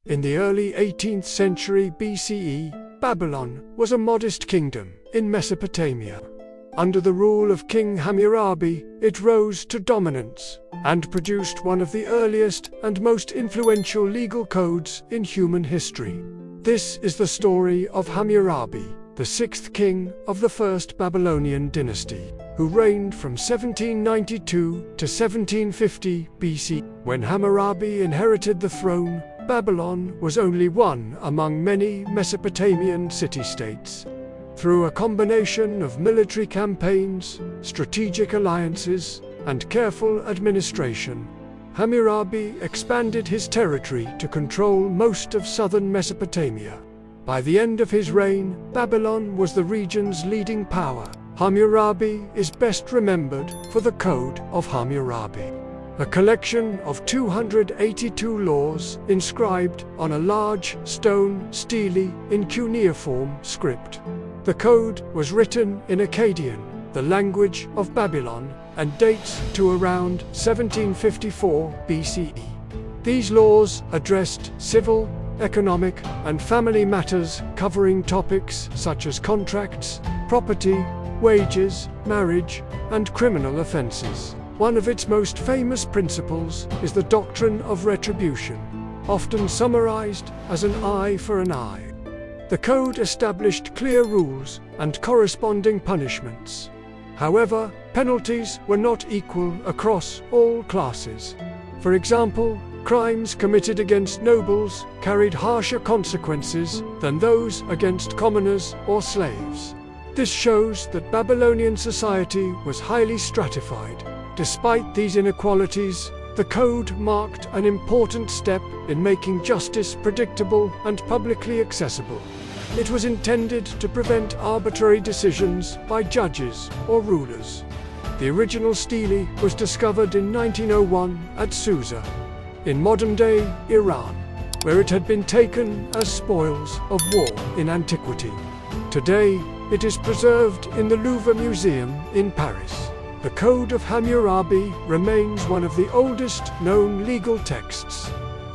In the early 18th century BCE, Babylon was a modest kingdom in Mesopotamia. Under the rule of King Hammurabi, it rose to dominance and produced one of the earliest and most influential legal codes in human history. This is the story of Hammurabi, the sixth king of the first Babylonian dynasty, who reigned from 1792 to 1750 BC. When Hammurabi inherited the throne, Babylon was only one among many Mesopotamian city-states. Through a combination of military campaigns, strategic alliances, and careful administration, Hammurabi expanded his territory to control most of southern Mesopotamia. By the end of his reign, Babylon was the region's leading power. Hammurabi is best remembered for the Code of Hammurabi, a collection of 282 laws inscribed on a large stone stele in cuneiform script. The code was written in Akkadian, the language of Babylon, and dates to around 1754 BCE. These laws addressed civil, economic, and family matters covering topics such as contracts, property, wages, marriage, and criminal offenses. One of its most famous principles is the doctrine of retribution, often summarized as an eye for an eye. The code established clear rules and corresponding punishments. However, penalties were not equal across all classes. For example, crimes committed against nobles carried harsher consequences than those against commoners or slaves. This shows that Babylonian society was highly stratified. Despite these inequalities, the code marked an important step in making justice predictable and publicly accessible. It was intended to prevent arbitrary decisions by judges or rulers. The original stele was discovered in 1901 at Susa, in modern-day Iran, where it had been taken as spoils of war in antiquity. Today, it is preserved in the Louvre Museum in Paris. The Code of Hammurabi remains one of the oldest known legal texts.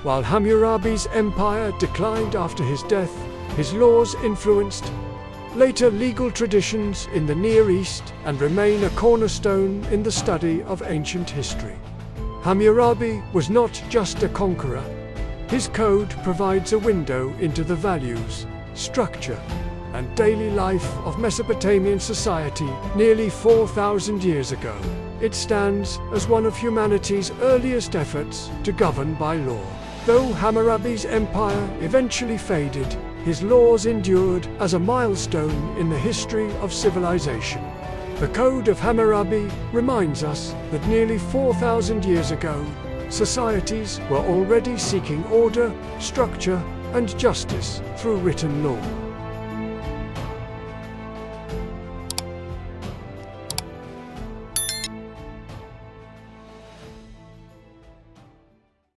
While Hammurabi's empire declined after his death, his laws influenced later legal traditions in the Near East and remain a cornerstone in the study of ancient history. Hammurabi was not just a conqueror. His code provides a window into the values, structure, and daily life of Mesopotamian society nearly 4,000 years ago. It stands as one of humanity's earliest efforts to govern by law. Though Hammurabi's empire eventually faded, his laws endured as a milestone in the history of civilization. The Code of Hammurabi reminds us that nearly 4,000 years ago, societies were already seeking order, structure, and justice through written law.